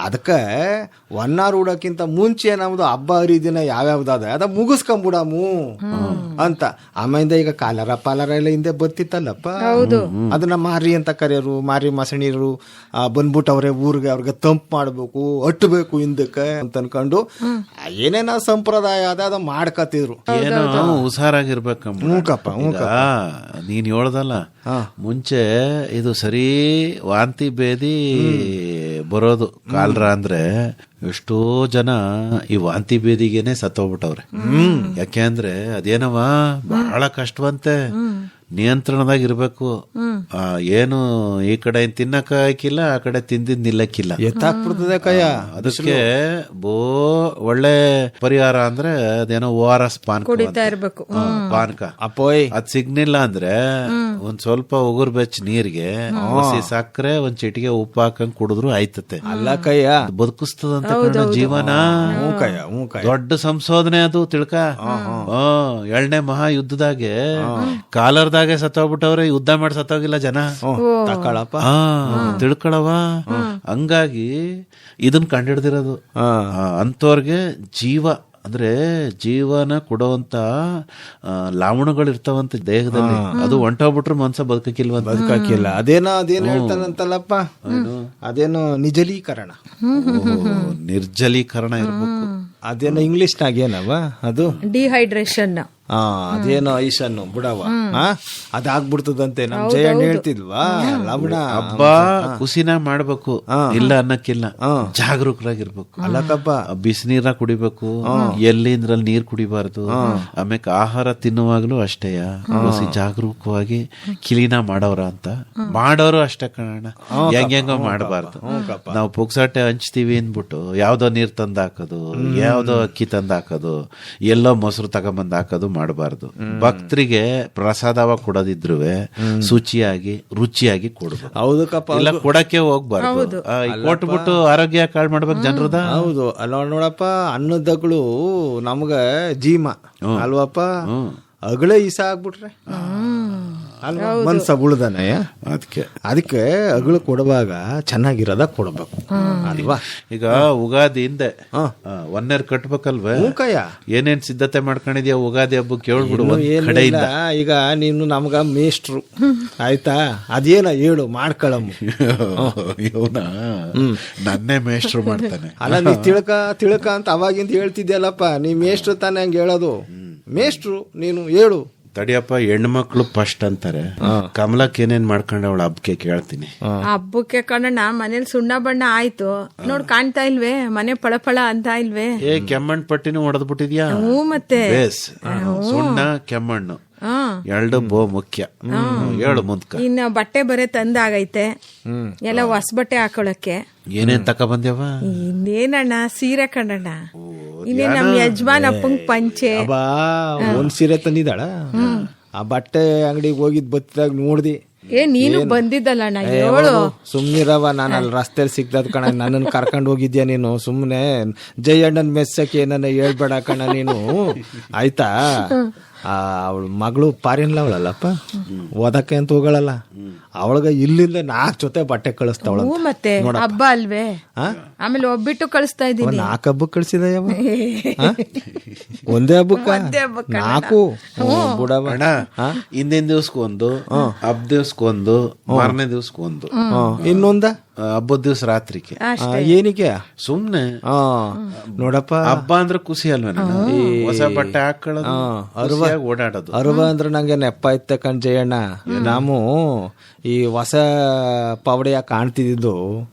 ಅದಕ್ಕೆ ಒನ್ನಾರು ಉಡಕ್ಕಿಂತ ಮುಂಚೆ ನಮ್ದು ಹಬ್ಬ ಹರಿದಿನ ಯಾವ್ಯಾವ್ದಾದ ಅದ ಮುಗಿಸ್ಕೊಂಬಿಡಮು ಅಂತ. ಆಮೇಲೆ ಈಗ ಕಾಲರ ಪಾಲರ ಎಲ್ಲ ಹಿಂದೆ ಬರ್ತಿತ್ತಲ್ಲಪ್ಪ, ಅದನ್ನ ಮಾರಿ ಅಂತ ಕರೆಯೋರು, ಮಾರಿ ಮಸಣಿರು ಬಂದ್ಬಿಟ್ಟು ಅವ್ರಿಗೆ ಅವ್ರಿಗೆ ತಂಪು ಮಾಡ್ಬೇಕು, ಅಟ್ಟಬೇಕು ಹಿಂದಕ್ಕೆ ಅಂತ ಅನ್ಕೊಂಡು ಏನೇನ ಸಂಪ್ರದಾಯ ಅದ ಮಾಡ್ಕತಿದ್ರು. ಏನೋ ಹುಷಾರಾಗಿರ್ಬೇಕಪ್ಪ. ನೀನ್ ಹೇಳ್ದಲ್ಲ ಮುಂಚೆ ಇದು ಸರಿ ವಾಂತಿ ಬೇದಿ ಬರೋದು ಕಾಲ್ರ ಅಂದ್ರೆ ಎಷ್ಟೋ ಜನ ಈ ವಾಂತಿ ಬೇದಿಗೆನೆ ಸತ್ತೋಗ್ಬಿಟ್ಟವ್ರೆ. ಯಾಕೆ ಅಂದ್ರೆ ಅದೇನವ ಬಹಳ ಕಷ್ಟವಂತೆ, ನಿಯಂತ್ರಣದಾಗ ಇರ್ಬೇಕು. ಏನು ಈ ಕಡೆ ತಿನ್ನಕ ಹಾಕಿಲ್ಲ, ಆ ಕಡೆ ತಿಂದಿದ್ ನಿಲ್ಲಕ್ಕಿಲ್ಲ, ಎತ್ತಾಕ್ಬಿಡ್ತದೆ ಕಯ್ಯ. ಅದಕ್ಕೆ ಒಳ್ಳೆ ಪರಿಹಾರ ಅಂದ್ರೆ ಅದೇನೋ ORS ಪಾನಕ ಅಪ್ಪೋಯ್ ಅದ್ ಸಿಗ್ನಿಲ್ಲ ಅಂದ್ರೆ ಒಂದ್ ಸ್ವಲ್ಪ ಉಗುರ್ ಬೆಚ್ಚ ನೀರ್ಗೆ ಹಸಿ ಸಕ್ಕರೆ ಒಂದ್ ಚಿಟಿಗೆ ಉಪ್ಪು ಹಾಕಂಗ್ ಕುಡಿದ್ರು ಆಯ್ತತೆ. ಅಲ್ಲ ಕಯ್ಯ, ಬದುಕಿಸ್ತದಂತ ಜೀವನ. ದೊಡ್ಡ ಸಂಶೋಧನೆ ಅದು ತಿಳ್ಕ. 2ನೇ ಮಹಾಯುದ್ಧದಾಗೆ ಕಾಲರ್ದಾಗೆ ಸತ್ತೋಗ್ಬಿಟ್ಟವ್ರೆ, ಯುದ್ಧ ಮಾಡಿ ಸತ್ತೋಗಿಲ್ಲ ಜನ. ತಿಳ್ಕೊಳವ. ಹಂಗಾಗಿ ಇದನ್ ಕಂಡಿಡ್ದಿರೋದು ಅಂತವ್ರಿಗೆ ಜೀವ ಅಂದ್ರೆ ಜೀವನ ಕೊಡುವಂತ ಲಾವಣಗಳು ಇರ್ತಾವಂತ ದೇಹದಲ್ಲಿ. ಅದು ಹೊಂಟೋಗ್ಬಿಟ್ರೆ ಮನ್ಸ ಬದುಕಿಲ್ಲ. ಅದೇನೋ ಹೇಳ್ತಾನಂತಲ್ಲಪ್ಪ, ಅದೇನೋ ನಿರ್ಜಲೀಕರಣ ಇರ್ಬೇಕು. ಅದೇನೋ ಇಂಗ್ಲಿಷ್ನಾಗ ಏನವ ಅದು ಡಿಹೈಡ್ರೇಷನ್. ಅದೇನೋ ಐಸನ್ನು ಬಿಡವ ಅದಾಗ್ಬಿಡ್ತದಂತೆ. ನಮ್ ಜಯಣ್ಣ ಹೇಳ್ತಿದ್ವಾ, ಲವಣ ಹಬ್ಬ ಖುಷಿನ ಮಾಡ್ಬೇಕು, ಇಲ್ಲ ಅನ್ನಕ್ಕಿಲ್ಲ, ಜಾಗರೂಕರಾಗಿರ್ಬೇಕು. ಅಲ್ಲಕ್ಕಪ್ಪ, ಬಿಸಿನೀರ ಕುಡಿಬೇಕು, ಎಲ್ಲಿಂದ್ರಲ್ಲಿ ನೀರ್ ಕುಡಿಬಾರ್ದು. ಆಮೇಲೆ ಆಹಾರ ತಿನ್ನುವಾಗ್ಲೂ ಅಷ್ಟೇ ಖುಷಿ ಜಾಗರೂಕವಾಗಿ ಕ್ಲೀನ ಮಾಡವ್ರ ಅಂತ ಮಾಡೋರು ಅಷ್ಟೇ ಕಣ. ಹೆಂಗೋ ಮಾಡಬಾರ್ದು. ನಾವು ಪುಕ್ಸಾಟೆ ಹಂಚ್ತೀವಿ ಅಂದ್ಬಿಟ್ಟು ಯಾವ್ದೋ ನೀರ್ ತಂದ್ ಹಾಕೋದು, ಯಾವ್ದೋ ಅಕ್ಕಿ ತಂದ್ ಹಾಕೋದು, ಎಲ್ಲೋ ಮೊಸರು ತಗೊಂಬಂದ್ ಹಾಕೋದು ಮಾಡಬಾರ್ದು. ಭಕ್ತರಿಗೆ ಪ್ರಸಾದವ ಕೊಡೋದಿದ್ರು ಶುಚಿಯಾಗಿ ರುಚಿಯಾಗಿ ಕೊಡ್ಬೇಕು. ಹೌದಕ್ಕಪ್ಪ, ಇಲ್ಲ ಕೊಡಕ್ಕೆ ಹೋಗ್ಬಾರ್ದು. ಕೊಟ್ಬಿಟ್ಟು ಆರೋಗ್ಯ ಕಾಳ್ ಮಾಡ್ಬೇಕು ಜನರದ. ಹೌದು ಅಲ್ಲ ನೋಡಪ್ಪ, ಅನ್ನದಗಳು ನಮ್ಗ ಜೀಮ ಅಲ್ವಪ್ಪ. ಅಗಳೇ ಈಸ ಆಗ್ಬಿಟ್ರೆ ಮನ್ಸ ಉಳ್ದನಯ್ಯ. ಅದಕ್ಕೆ ಅಗಳು ಕೊಡುವಾಗ ಚೆನ್ನಾಗಿರೋದ ಕೊಡ್ಬೇಕು ಅಲ್ವಾ. ಈಗ ಉಗಾದಿ ಹಿಂದೆ ಒನ್ನೇರ್ ಕಟ್ಬೇಕಲ್ವೇ? ಏನೇನ್ ಸಿದ್ಧತೆ ಮಾಡ್ಕೊಂಡಿದ್ಯಾ ಉಗಾದಿ ಹಬ್ಬಕ್ಕೆ ಹೇಳ್ಬಿಡು ಕಡೆಯಿಂದ. ಈಗ ನೀನು ನಮ್ಗ ಮೇಷ್ಟ್ರು ಆಯ್ತಾ, ಅದೇನ ಹೇಳು ಮಾಡ್ಕೊಳಮ್ಮ. ನನ್ನೇ ಮೇಷ್ಟ್ರು ಮಾಡ್ತಾನೆ. ಅಲ್ಲ ನೀ ತಿಳ್ಕ ಅಂತ ಅವಾಗಿಂದ ಹೇಳ್ತಿದ್ಯಲ್ಲಪ್ಪ, ನೀ ಮೇಷ್ಟ್ರು ತಾನೇ ಹಂಗ ಹೇಳೋದು. ಮೇಷ್ಟ್ರು ನೀನು ಹೇಳು. ತಡಿಯಪ್ಪ, ಹೆಣ್ಮಕ್ಳು ಫಸ್ಟ್ ಅಂತಾರೆ. ಕಮಲಕ್ ಏನೇನ್ ಮಾಡ್ಕೊಂಡವಳ ಹಬ್ಬಕ್ಕೆ ಕೇಳ್ತೀನಿ. ಹಬ್ಬಕ್ಕೆ ಕಣ್ಣ ಮನೇಲಿ ಸುಣ್ಣ ಬಣ್ಣ ಆಯ್ತು ನೋಡ್, ಕಾಣ್ತಾ ಇಲ್ವೇ ಮನೆ ಪಳಪಳ ಅಂತ ಇಲ್ವೇ? ಕೆಮ್ಮಣ್ಣ್ ಪಟ್ಟಿನೂ ಹೊಡೆದ್ ಬಿಟ್ಟಿದ್ಯಾ? ಮತ್ತೆ ಸುಣ್ಣ ಕೆಮ್ಮಣ್ಣು ಎರಡು ಬಹು ಮುಖ್ಯ. ಹೇಳು ಮುಂದ್ಕ. ಇನ್ನ ಬಟ್ಟೆ ಬರೆ ತಂದಾಗೈತೆ, ಎಲ್ಲ ಹೊಸ ಬಟ್ಟೆ ಹಾಕೊಳಕ್ಕೆ. ಏನೇನ್ ತಕ ಬಂದ್ಯವ? ಇನ್ನೇನಣ್ಣ, ಸೀರೆ ಕಣಣ್ಣ. ಇನ್ನೇ ನಮ್ ಯಜಮಾನ್ ಅಪ್ಪಂಗ್ ಪಂಚೆ. ಬಾ ಒಂದ್ ಸೀರೆ ತಂದಿದ್ದಾಳ. ಆ ಬಟ್ಟೆ ಅಂಗಡಿಗೆ ಹೋಗಿದ್ ಬತ್ತಿದಾಗ ನೋಡ್ದಿ. ನೀನು ಬಂದಿದ್ದಲ್ಲ ಅಣ್ಣ, ಹೇಳು. ಸುಮ್ನಿರವ, ನಾನು ಅಲ್ಲಿ ರಸ್ತೆಯಲ್ಲಿ ಸಿಗ್ದದ್ ಕಣ. ನನ್ನನ್ನು ಕರ್ಕೊಂಡು ಹೋಗಿದ್ಯಾ ನೀನು? ಸುಮ್ನೆ ಜಯಣ್ಣನ್ ಮೆಸ್ಸಕ್ಕೆ ಏನನ್ನ ಹೇಳ್ಬೇಡ ಕಣ ನೀನು, ಆಯ್ತಾ? ಅವಳ ಮಗಳು ಪಾರಿನ್ಲ ಅವಳಲ್ಲಪ್ಪ, ಓದಕ್ಕೆ ಅಂತ ಹೋಗಳಲ್ಲ, ಅವಳಗ ಇಲ್ಲಿಂದ 4 ಜೊತೆ ಬಟ್ಟೆ ಕಳಿಸ್ತಾವಳ. ಮತ್ತೆ ಹಬ್ಬ ಅಲ್ವೇ, ಆಮೇಲೆ ಒಬ್ಬಿಟ್ಟು ಕಳಿಸ್ತಾ ಇದ್ದೀನಿ. 4 ಹಬ್ಬಕ್ಕೆ ಕಳ್ಸಿದ ಯಾವ? ಒಂದೇ ಹಬ್ಬಕ್ಕ 4 ಬಿಡವ. ಹಿಂದಿನ ದಿವ್ಸಕ್ಕೊಂದು, ಹಬ್ಬ ದಿವ್ಸಕ್ಕೊಂದು, ಮಾರನೇ ದಿವ್ಸಕ್ಕೊಂದು, ಇನ್ನೊಂದ ಹಬ್ಬದ ದಿವ್ಸ ರಾತ್ರಿಗೆ. ಏನಕ್ಕೆ? ಸುಮ್ನೆ ನೋಡಪ್ಪ, ಹಬ್ಬ ಅಂದ್ರೆ ಖುಷಿ ಅಲ್ವೇನ, ಹೊಸ ಬಟ್ಟೆ ಹಾಕೊಳ್ಳೋದು, ಓಡಾಡೋದು. ಅರ್ವ ಅಂದ್ರೆ ನಂಗೆ ನೆಪ್ಪ ಇತ್ತ ಕಣ್ ಜಯಣ್ಣ. ನಾವು ಈ ಹೊಸ ಪವಡಿಯ ಕಾಣ್ತಿದ್ದು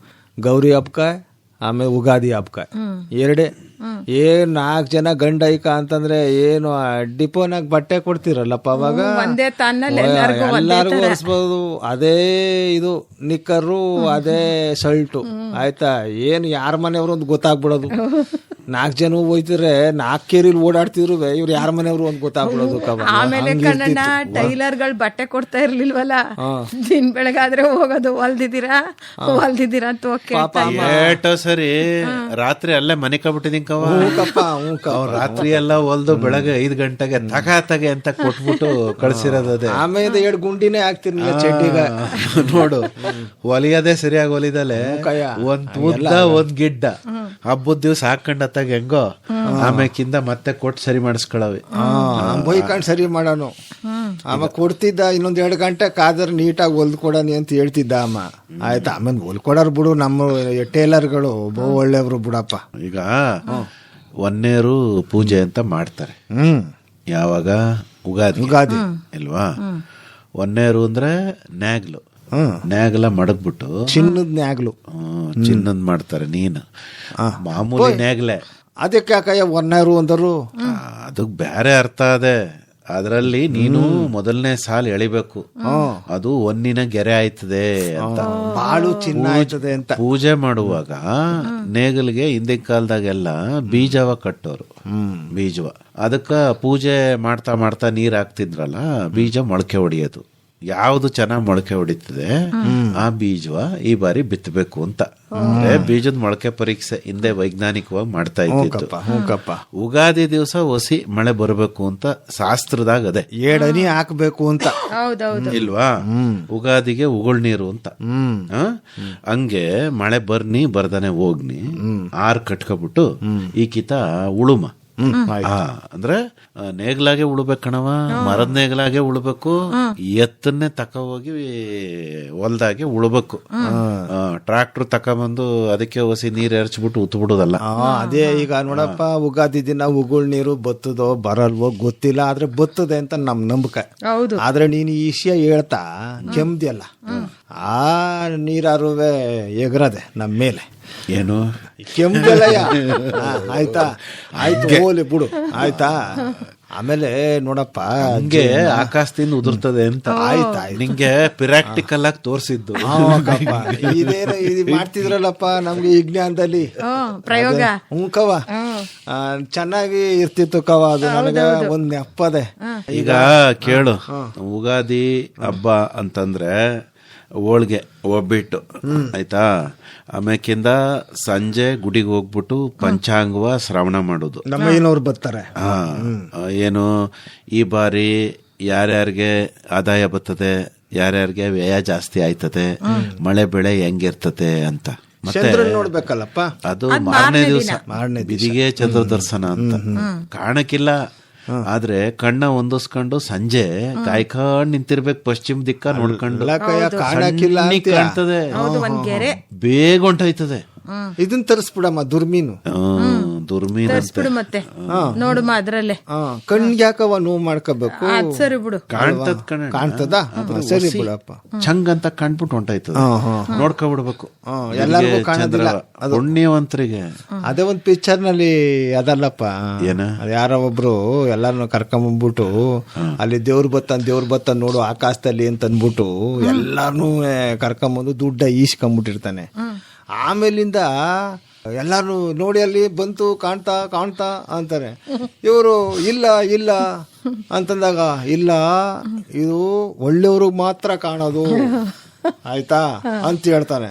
ಗೌರಿ ಹಬ್ಬಕ್ಕ, ಆಮೇಲೆ ಉಗಾದಿ ಹಬ್ಬಕ್ಕ, ಎರಡೇ. 4 ಜನ ಗಂಡ ಐಕ ಅಂತಂದ್ರೆ ಏನು ಡಿಪೋನಾಗ ಬಟ್ಟೆ ಕೊಡ್ತಿರಲ್ಲಪ್ಪ ಅವಾಗ, ಎಲ್ಲಾರ್ಗು ಹೊರಿಸ್ಬೋದು. ಅದೇ ಇದು ನಿಕ್ಕರು, ಅದೇ ಶರ್ಟು, ಆಯ್ತಾ? ಏನು ಯಾರ ಮನೆಯವರು ಒಂದು ಗೊತ್ತಾಗ್ಬಿಡೋದು. 4 ಜನ ಹೋಯ್ತಿದ್ರೆ 4 ಕೇರಿಲಿ ಓಡಾಡ್ತಿದ್ರು, ಇವ್ರು ಯಾರ ಮನೆಯವರು ಒಂದು ಗೊತ್ತಾಗ್ಬಿಡೋದು. ಆಮೇಲೆ ಕಣ್ಣಣ್ಣ, ಟೈಲರ್ಗಳು ಬಟ್ಟೆ ಕೊಡ್ತಾ ಇರ್ಲಿಲ್ವಲ್ಲ, ದಿನ ಬೆಳಗಾದ್ರೆ ಹೋಗೋದು, ಹೊಲ್ದಿದ್ದೀರಾ ಅಂತ ಹೋಗಿ ಸರಿ ರಾತ್ರಿ ಅಲ್ಲೇ ಮನೆ ಕಬಿಟ್ಟಿದೀನಿ ರಾತ್ರಿ ಎಲ್ಲ ಹೊಲ್ದು ಬೆಳಗ್ಗೆ 5 ಗಂಟೆಗೆ ತಗೆ ಅಂತ ಕೊಟ್ಬಿಟ್ಟು ಕಳ್ಸಿರೋದೇ. ಆಮೇಲೆ 2 ಗುಂಡಿನೇ ಹಾಕ್ತಿರ್ಲಿ ಚಡ್ಡಿಗ. ನೋಡು, ಹೊಲಿಯೋದೇ ಸರಿಯಾಗಿ ಹೊಲಿದಲೆ, ಒಂದ್ ಉದ್ದ ಒಂದ್ ಗಿಡ್ಡ ಹಬ್ಬದ ದಿವ್ಸ ಹಾಕೊಂಡತ್ತಾಗ ಹೆಂಗೋ, ಆಮೇಕಿಂದ ಮತ್ತೆ ಕೊಟ್ಟು ಸರಿ ಮಾಡಿಸ್ಕೊಳವಿ. ಬೈಕಂಡ್ ಸರಿ ಮಾಡೋನು. ಆಮೇಲೆ ಕೊಡ್ತಿದ್ದ, ಇನ್ನೊಂದ್ 2 ಗಂಟೆ ಕಾದ್ರೆ ನೀಟಾಗಿ ಹೊಲ್ಕೊಡನಿ ಅಂತ ಹೇಳ್ತಿದ್ದ ಅಮ್ಮ. ಆಯ್ತಾ? ಆಮೇಲೆ ಹೊಲ್ಕೊಡೋರು ಬಿಡು, ನಮ್ಮ ಟೇಲರ್ಗಳು ಬಹು ಒಳ್ಳೆಯವರು ಬಿಡಪ್ಪ. ಈಗ ಒನ್ನೇರು ಪೂಜೆ ಅಂತ ಮಾಡ್ತಾರೆ. ಯಾವಾಗ? ಉಗಾದಿ ಇಲ್ವಾ? ಒನ್ನೇರು ಅಂದ್ರೆ ನ್ಯಾಗ್ಲು. ನ್ಯಾಗ್ಲ ಮಡಗ್ಬಿಟ್ಟು ಚಿನ್ನದ ನ್ಯಾಗ್ಲು, ಚಿನ್ನದ್ ಮಾಡ್ತಾರೆ. ನೀನು ಮಾಮೂಲಿ ನ್ಯಾಗ್ಲೆ. ಅದಕ್ಕೆ ಯಾಕಯ್ಯ ಒನ್ನೇರು ಅಂದರು? ಅದಕ್ ಬೇರೆ ಅರ್ಥ ಅದೇ. ಅದರಲ್ಲಿ ನೀನು ಮೊದಲನೇ ಸಾಲ ಎಳಿಬೇಕು, ಅದು ಒಂದಿನ ಗೆರೆ ಆಯ್ತದೆ ಅಂತ, ಬಾಳು ಚಿನ್ನ ಆಯ್ತದೆ ಅಂತ. ಪೂಜೆ ಮಾಡುವಾಗ ನೇಗಲ್ಗೆ ಹಿಂದಿನ ಕಾಲದಾಗೆಲ್ಲ ಬೀಜವ ಕಟ್ಟೋರು, ಬೀಜವ. ಅದಕ್ಕ ಪೂಜೆ ಮಾಡ್ತಾ ಮಾಡ್ತಾ ನೀರ್ ಹಾಕ್ತಿದ್ರಲ್ಲ, ಬೀಜ ಮೊಳಕೆ ಹೊಡಿಯೋದು. ಯಾವ್ದು ಚೆನ್ನಾಗ್ ಮೊಳಕೆ ಹೊಡಿತದೆ ಆ ಬೀಜವ ಈ ಬಾರಿ ಬಿತ್ತಬೇಕು ಅಂತ. ಬೀಜದ ಮೊಳಕೆ ಪರೀಕ್ಷೆ ಹಿಂದೆ ವೈಜ್ಞಾನಿಕವಾಗಿ ಮಾಡ್ತಾ ಇದ್ದಿದ್ದು. ಉಗಾದಿ ದಿವಸ ಹೊಸಿ ಮಳೆ ಬರಬೇಕು ಅಂತ ಶಾಸ್ತ್ರದಾಗ ಅದೇ 7 ಹನಿ ಹಾಕ್ಬೇಕು ಅಂತ ಇಲ್ವಾ? ಉಗಾದಿಗೆ ಉಗುಳ್ ನೀರು ಅಂತ. ಹಂಗೆ ಮಳೆ ಬರ್ನಿ ಬರ್ದಾನೆ ಹೋಗ್ನಿ 6 ಕಟ್ಕೊಬಿಟ್ಟು ಈ ಕಿತ ಉಳುಮ ಅಂದ್ರೆ ನೇಗ್ಲಾಗೆ ಉಳ್ಬೇಕು ಕಣವ, ಮರದ ನೇಗ್ಲಾಗೆ ಉಳ್ಬೇಕು, ಎತ್ತನ್ನೇ ತಕ ಹೋಗಿ ಹೊಲ್ದಾಗೆ ಉಳ್ಬೇಕು. ಟ್ರಾಕ್ಟರ್ ತಕೊಂಬಂದು ಅದಕ್ಕೆ ಹೊಸಿ ನೀರ್ ಎರಚ್ಬಿಟ್ಟು ಉತ್ ಬಿಡುದಲ್ಲ. ಅದೇ ಈಗ ನೋಡಪ್ಪ, ಉಗಾದಿ ದಿನ ಉಗುಳ್ ನೀರು ಬತ್ತದೋ ಬರಲ್ವೋ ಗೊತ್ತಿಲ್ಲ, ಆದ್ರೆ ಬತ್ತದೆ ಅಂತ ನಮ್ ನಂಬಿಕೆ. ಆದ್ರೆ ನೀನು ಈ ವಿಷಯ ಹೇಳ್ತಾ ಕೆಮ್ದಿಯಲ್ಲ, ಆ ನೀರಾರುವೆ ಎಗರದೆ ನಮ್ಮ ಮೇಲೆ. ಏನು ಕೆಂಪಲಯ್ಯ? ಆಯ್ತಾ? ಆಯ್ತು, ಹೋಲಿ ಬಿಡು, ಆಯ್ತಾ? ಆಮೇಲೆ ನೋಡಪ್ಪ, ಹಂಗೆ ಆಕಾಶದಿಂದ ಉದುರ್ತದೆ ಅಂತ. ಆಯ್ತಾ? ನಿಂಗೆ ಪ್ರಾಕ್ಟಿಕಲ್ ಆಗಿ ತೋರ್ಸಿದ್ದು. ಇದೇನು ಇದು ಮಾಡ್ತಿದ್ರಲ್ಲಪ್ಪ ನಮ್ಗೆ ಈ ಜ್ಞಾನದಲ್ಲಿ ಪ್ರಯೋಗ. ಕವ ಚೆನ್ನಾಗಿ ಇರ್ತಿತ್ತು ಕವ, ಅದು ನನಗೆ ಒಂದ್ ನೆಪ್ಪದೆ. ಈಗ ಕೇಳು, ಉಗಾದಿ ಹಬ್ಬ ಅಂತಂದ್ರೆ ಹೋಳ್ಗೆ, ಒಬ್ಬಿಟ್ಟು, ಆಯ್ತಾ? ಆಮೇಕಿಂದ ಸಂಜೆ ಗುಡಿಗೆ ಹೋಗ್ಬಿಟ್ಟು ಪಂಚಾಂಗವ ಶ್ರವಣ ಮಾಡೋದು. ನಮ್ಮ ಏನವ್ರು ಬರ್ತಾರೆ. ಏನು ಈ ಬಾರಿ ಯಾರ್ಯಾರಿಗೆ ಆದಾಯ ಬರ್ತದೆ, ಯಾರ್ಯಾರಿಗೆ ವ್ಯಯ ಜಾಸ್ತಿ ಆಯ್ತದೆ, ಮಳೆ ಬೆಳೆ ಹೆಂಗಿರ್ತದೆ ಅಂತ ಮತ್ತೆ ನೋಡ್ಬೇಕಲ್ಲಪ್ಪ. ಅದು ಮಾರನೇ ದಿವಸ ಬಿದಿಗೆ ಚಂದ್ರ ದರ್ಶನ ಅಂತ ಕಾಣಕ್ಕಿಲ್ಲ. ಆದ್ರೆ ಕಣ್ಣ ಹೊಂದಿಸ್ಕೊಂಡು ಸಂಜೆ ಕಾಯ್ಕೊಂಡ್ ನಿಂತಿರ್ಬೇಕು, ಪಶ್ಚಿಮ ದಿಕ್ಕ ನೋಡ್ಕೊಂಡು. ಕಾಣ್ತದೆ, ಬೇಗ ಹೊಂಟೋಯ್ತದೆ. ಇದನ್ ತರಿಸ್ಬಿಡಮ್ಮ, ದುರ್ಮೀನು. ದುರ್ಮೀನ್ ತರ್ಸ್ಬಿಡು ಮತ್ತೆ ನೋಡುಮ ಅದ್ರಲ್ಲೇ ಕಣ್ಗೆ ಯಾಕವ ನೋವು ಮಾಡ್ಕೋಬೇಕು? ಅದ್ ಸರಿ ಬಿಡು. ಕಾಣ್ತದ ಕಣ, ಕಾಣ್ತದ? ಸರಿ ಬಿಡಪ್ಪ. ಚಂಗ್ ಅಂತ ಕಾಣ್ಬಿಟ್ಟು ಹೊಂಟಾಯ್ತದ, ನೋಡ್ಕೊಬಿಡ್ಬೇಕು. ಎಲ್ಲರಿಗೂ ಕಾಣೋದಿಲ್ಲ. ಪುಣ್ಯವಂತರಿಗೆ ಅದೇ ಒಂದ್ ಪಿಕ್ಚರ್ ನಲ್ಲಿ ಅದಲ್ಲಪ್ಪ, ಏನ ಯಾರೋ ಒಬ್ರು ಎಲ್ಲಾರನ್ನು ಕರ್ಕೊಂಬಂದ್ಬಿಟ್ಟು ಅಲ್ಲಿ ದೇವ್ರ ಬತ್ತ ನೋಡು ಆಕಾಶದಲ್ಲಿ ಅಂತ ಅಂದ್ಬಿಟ್ಟು ಎಲ್ಲಾರನು ಕರ್ಕೊಂಬಂದು ದುಡ್ಡ ಈಸ್ಕೊಂಡ್ಬಿಟ್ಟಿರ್ತಾನೆ. ಆಮೇಲಿಂದ ಎಲ್ಲಾರು ನೋಡಿ ಅಲ್ಲಿ ಬಂತು ಕಾಣ್ತಾ ಅಂತಾರೆ. ಇವರು ಇಲ್ಲ ಅಂತಂದಾಗ ಇಲ್ಲ ಇದು ಒಳ್ಳೆಯವ್ರಿಗೆ ಮಾತ್ರ ಕಾಣೋದು ಆಯ್ತಾ ಅಂತ ಹೇಳ್ತಾನೆ.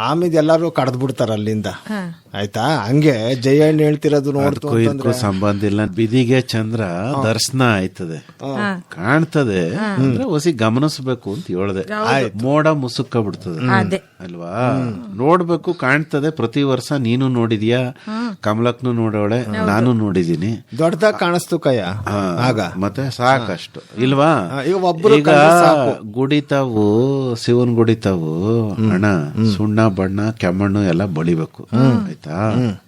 ಆಮೇಲೆ ಎಲ್ಲಾರು ಕಡ್ದ್ ಬಿಡ್ತಾರ ಅಲ್ಲಿಂದ. ಆಯ್ತಾ, ಹಂಗೆ ಜಯಣ್ಣ ಹೇಳ್ತಿರೋದು ನೋಡ್ತು ಸಂಬಂಧ ಇಲ್ಲ. ಬಿದಿಗೆ ಚಂದ್ರ ದರ್ಶನ ಆಯ್ತದೆ, ಕಾಣ್ತದೆ ಅಂದ್ರೆ ಹೊಸಿ ಗಮನಿಸ್ಬೇಕು ಅಂತ ಹೇಳ್ದೆ. ಮೋಡ ಮುಸುಕ್ಕ ಬಿಡ್ತದೆ ಅಲ್ವಾ, ನೋಡ್ಬೇಕು, ಕಾಣ್ತದೆ. ಪ್ರತಿ ವರ್ಷ ನೀನು ನೋಡಿದ್ಯಾ, ಕಮಲಕ್ನು ನೋಡೋಳೆ, ನಾನು ನೋಡಿದೀನಿ. ದೊಡ್ಡದಾಗ ಕಾಣಿಸ್ತು ಕಯ್ಯ ಆಗ, ಮತ್ತೆ ಸಾಕಷ್ಟು ಇಲ್ವಾ. ಈಗ ಗುಡಿತಾವು, ಶಿವನ್ ಗುಡಿತಾವು ಅಣ್ಣ, ಸುಣ್ಣ ಬಣ್ಣ ಕೆಮ್ಮಣ್ಣು ಎಲ್ಲ ಬಳಿಬೇಕು ಆಯ್ತಾ,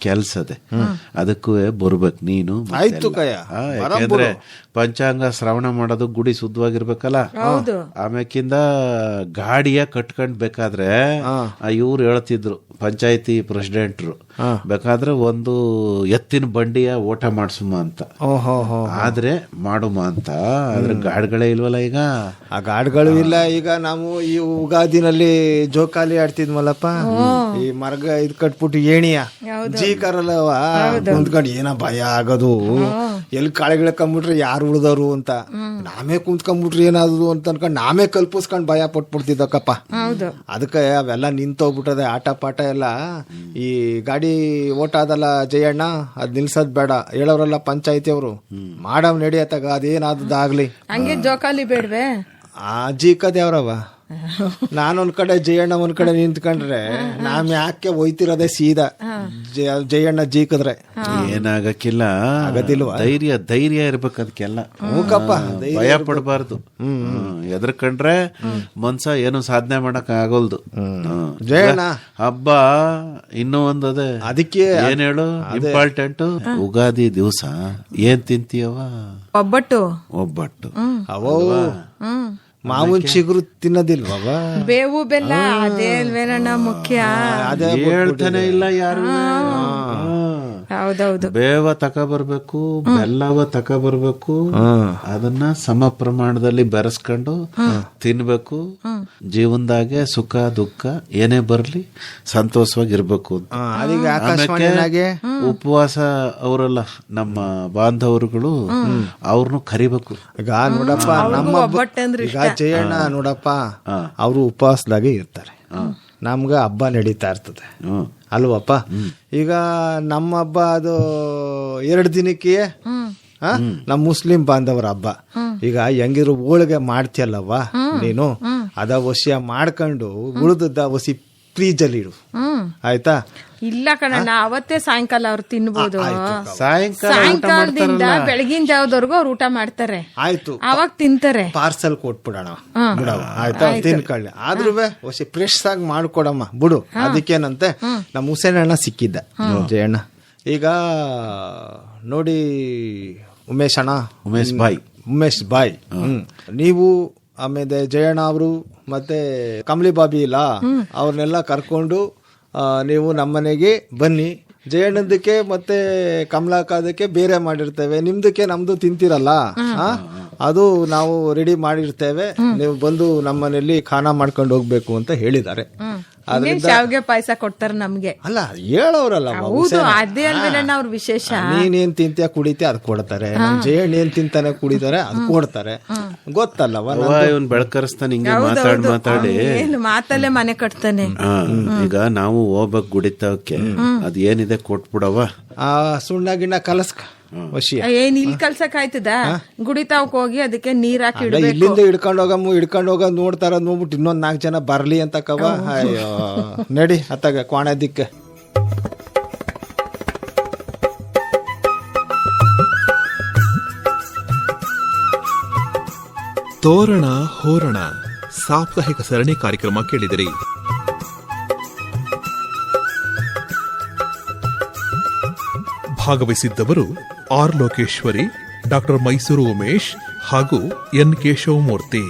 ಕೆಲ್ಸದೆ. ಅದಕ್ಕೂ ಬರ್ಬೇಕು ನೀನು. ಆಯ್ತು ಕಯ್ಯ, ಯಾಕೆಂದ್ರೆ ಪಂಚಾಂಗ ಶ್ರವಣ ಮಾಡೋದು ಗುಡಿ ಶುದ್ಧವಾಗಿರ್ಬೇಕಲ್ಲ. ಆಮ್ಯಾಕಿಂದ ಗಾಡಿಯ ಕಟ್ಕೊಂಡ್ ಬೇಕಾದ್ರೆ ಇವ್ರು ಹೇಳ್ತಿದ್ರು ಪಂಚಾಯತಿ ಪ್ರೆಸಿಡೆಂಟ್ರು, ಬೇಕಾದ್ರೆ ಒಂದು ಎತ್ತಿನ ಬಂಡಿಯ ಓಟ ಮಾಡ್ಸುಮ ಅಂತ, ಆದ್ರೆ ಮಾಡುಮ ಅಂತ. ಆದ್ರೆ ಗಾಡಿಗಳೇ ಇಲ್ವಲ್ಲ ಈಗ. ಆ ಗಾಡಿಗಳು ಇಲ್ಲ ಈಗ. ನಾವು ಈ ಉಗಾದಿನಲ್ಲಿ ಜೋಕಾಲಿ ಆಡ್ತಿದ್ವಲ್ಲಪ್ಪ, ಈ ಮರ್ಗ ಇದ್ ಕಟ್ಬಿಟ್ಟು ಏಣಿಯ ಜೀಕರಲ್ಲವ ಕುಂತ್ಕೊಂಡು ಏನ ಭಯ ಆಗೋದು, ಎಲ್ಲಿ ಕಾಳೆಗಿಳಕೊಂಡ್ಬಿಟ್ರೆ ಯಾರು ಉಳ್ದವ್ರು ಅಂತ, ನಾಮೇ ಕುಂತ್ಕೊಂಡ್ಬಿಟ್ರಿ ಏನಾದ್ರು ಅಂತ ಅನ್ಕೊಂಡ್ ನಾಮೇ ಕಲ್ಪಿಸ್ಕೊಂಡ್ ಭಯ ಪಟ್ಬಿಡ್ತಿದ್ದಕ್ಕಪ್ಪ. ಅದಕ್ಕೆ ಅವೆಲ್ಲ ನಿಂತೋಗ್ಬಿಟ್ಟದೆ ಆಟ ಪಾಠ ಎಲ್ಲ. ಈ ಗಾಡಿ ಓಟ ಅದಲ್ಲ ಜಯಣ್ಣ, ಅದ್ ನಿಲ್ಸದ್ ಬೇಡ ಹೇಳೋರಲ್ಲ ಪಂಚಾಯತಿ ಅವರು, ಮಾಡವ್ ನಡಿಯತ್ತಾಗ ಅದೇನಾದಾಗ್ಲಿ. ಹಂಗೆ ಜೋಕಾಲಿ ಬೇಡ್ವೆ ಆ ಜೀಕದೇವ್ರವ. ನಾನೊಂದ್ ಕಡೆ ಜಯಣ್ಣ ಒಂದ್ ಕಡೆ ನಿಂತ್ಕೊಂಡ್ರೆ ನಾಮ್ ಯಾಕೆ ಹೋಯ್ತಿರೋದೇ ಸೀದಾ ಜಯಣ್ಣ ಜೀಕದ್ರೆ ಏನಾಗಕ್ಕಿಲ್ಲ. ಆಗದಿಲ್ವಾ? ಧೈರ್ಯ ಇರ್ಬೇಕು ಅದಕ್ಕೆಲ್ಲ. ಭಯ ಪಡಬಾರ್ದು. ಎದ್ರಕಂಡ್ರೆ ಮನ್ಸ ಏನು ಸಾಧನೆ ಮಾಡಕ್ ಆಗೋಲ್ದು. ಜಯಣ್ಣ ಹಬ್ಬ ಇನ್ನೂ ಒಂದದೆ, ಅದಕ್ಕೆ ಏನ್ ಹೇಳು ಇಂಪಾರ್ಟೆಂಟ್. ಉಗಾದಿ ದಿವಸ ಏನ್ ತಿಂತೀಯವ? ಒಬ್ಬಟ್ಟು. ಅವೋ ಮಾವಿನ ಚಿಗುರು ತಿನ್ನೋದಿಲ್ವ? ಬೇವು ಬೆಲ್ಲ ಅದೇ ಅಲ್ವೇನಣ್ಣ ಮುಖ್ಯ. ಅದೇ ಹೇಳ್ತಾನೆ ಇಲ್ಲ ಯಾರು. ಹೌದೌದು, ಬೇವ ತಗೊಬರ್ಬೇಕು, ಬೆಲ್ಲವ ತಗೊಬರ್ಬೇಕು, ಅದನ್ನ ಸಮ ಪ್ರಮಾಣದಲ್ಲಿ ಬೆರೆಸ್ಕೊಂಡು ತಿನ್ಬೇಕು. ಜೀವನದಾಗೆ ಸುಖ ದುಃಖ ಏನೇ ಬರ್ಲಿ ಸಂತೋಷವಾಗಿರ್ಬೇಕು. ಆಮೇಲೆ ಉಪವಾಸ ಅವರಲ್ಲ ನಮ್ಮ ಬಾಂಧವರುಗಳು, ಅವ್ರನ್ನು ಕರಿಬೇಕು. ಈಗ ನೋಡಪ್ಪ, ನಮ್ಮ ಈಗ ಜಯಣ್ಣ ನೋಡಪ್ಪ, ಅವರು ಉಪವಾಸದಾಗೆ ಇರ್ತಾರೆ, ನಮ್ಗ ಹಬ್ಬ ನಡೀತಾ ಇರ್ತದೆ ಅಲ್ವಪ್ಪ. ಈಗ ನಮ್ಮ ಹಬ್ಬ ಅದು 2 ದಿನಕ್ಕೆ ನಮ್ಮ ಮುಸ್ಲಿಂ ಬಾಂಧವರ ಹಬ್ಬ. ಈಗ ಹೆಂಗಿರು ಹೋಳಿಗೆ ಮಾಡ್ತಿಯಲ್ಲವ್ವ ನೀನು, ಅದ ವಶ್ಯ ಮಾಡ್ಕೊಂಡು ಉಳಿದದ್ದ ವಸಿ ಫ್ರೀಜಲ್ಲಿ ಇಡು ಆಯ್ತಾ. ಇಲ್ಲ ಕಣಣ್ಣ, ಅವತ್ತೇ ಸಾಯಂಕಾಲ ಅವ್ರು ತಿನ್ಬೋದು. ಸಾಯಂಕಾಲದಿಂದ ಬೆಳಗಿನ ಜಾವದವರೆಗೂ ಅವ್ರು ಊಟ ಮಾಡ್ತಾರೆ. ಆಯ್ತು, ಅವಾಗ ತಿಂತಾರೆ. ಪಾರ್ಸಲ್ ಕೊಟ್ಬಿಡೋಣ ಬಿಡವ ಆಯ್ತಾ, ತಿನ್ಕೊಳ್ಳಿ. ಆದ್ರೂ ಹೊಸ ಫ್ರೆಶ್ ಆಗಿ ಮಾಡ್ಕೊಡಮ್ಮ ಬಿಡು. ಅದಕ್ಕೇನಂತೆ ನಮ್ಮ ಹುಸೇನಣ್ಣ ಸಿಕ್ಕಿದ್ದ ಜಯಣ್ಣ. ಈಗ ನೋಡಿ ಉಮೇಶ್ ಬಾಯ್ ನೀವು ಆಮೇಲೆ ಜಯಣ್ಣ ಅವರು ಮತ್ತೆ ಕಮಲಿ ಬಾಬಿ ಇಲ್ಲ, ಅವ್ರನ್ನೆಲ್ಲ ಕರ್ಕೊಂಡು ನೀವು ನಮ್ಮನೆಗೆ ಬನ್ನಿ. ಜಯಣ್ಣದಕ್ಕೆ ಮತ್ತೆ ಕಮಲಾಕದಕ್ಕೆ ಬೇರೆ ಮಾಡಿರ್ತೇವೆ, ನಿಮ್ದಕ್ಕೆ ನಮ್ದು ತಿಂತಿರಲ್ಲ, ಅದು ನಾವು ರೆಡಿ ಮಾಡಿರ್ತೇವೆ, ನೀವು ಬಂದು ನಮ್ಮನೆಯಲ್ಲಿ ಖಾನ ಮಾಡ್ಕೊಂಡು ಹೋಗ್ಬೇಕು ಅಂತ ಹೇಳಿದ್ದಾರೆ. ಶಾವಿಗೆ ಪಾಯಸ ಕೊಡ್ತಾರೆ ನಮ್ಗೆ. ಅಲ್ಲ ಹೇಳೋರಲ್ಲ, ಅದೇ ಅಲ್ವೇನಣ್ಣ ಅವ್ರ ವಿಶೇಷ. ನೀನೇನ್ ತಿಂತೀಯ ಕುಡಿತೀಯ ಅದ್ ಕೊಡ್ತಾರೆ, ಜಯಣ್ಣ ಏನ್ ತಿಂತಾನೆ ಕುಡಿತಾರೆ ಅದ್ ಕೊಡ್ತಾರೆ. ಗೊತ್ತಲ್ಲವ, ಇವನ್ ಬೆಳಕರಿಸ್ತಾನೆ ಹಿಂಗೆ ಮಾತಾಡಿ ಮಾತಲ್ಲೇ ಮನೆ ಕಟ್ತಾನೆ. ಈಗ ನಾವು ಹೋಗ್ಬೇಕು ಗುಡಿತವಕ್ಕೆ, ಅದ್ ಏನಿದೆ ಕೊಟ್ಬಿಡವ. ಆ ಸುಣ್ಣ ಗಿಣ್ಣ ಕಲಸ್ಕ ಏನ್ ಇಲ್ಲಿ ಕಲ್ಸಕ್ ಆಯ್ತದ? ಗುಡಿತಾವಕ್ ಹೋಗಿ ಅದಕ್ಕೆ ನೀರ್ ಹಾಕಿ ಇಲ್ಲಿಂದ ಹಿಡ್ಕೊಂಡ್ ಹೋಗ ನೋಡ್ತಾರ, ನೋಡ್ಬಿಟ್ಟು ಇನ್ನೊಂದ್ 4 ಜನ ಬರ್ಲಿ ಅಂತ ಕವ. ಅಯ್ಯೋ ನಡಿ ಅತ್ತಾಗ ಕ್ವಾಣದಿಕ್ಕೆ. ತೋರಣ ಹೋರಣ ಸಾಪ್ತಾಹಿಕ ಸರಣಿ ಕಾರ್ಯಕ್ರಮ ಕೇಳಿದಿರಿ. ಭಾಗವಹಿಸಿದ್ದವರು ಆರ್ ಲೋಕೇಶ್ವರಿ, ಡಾಕ್ಟರ್ ಮೈಸೂರು ಉಮೇಶ್ ಹಾಗೂ ಎನ್ ಕೇಶವಮೂರ್ತಿ.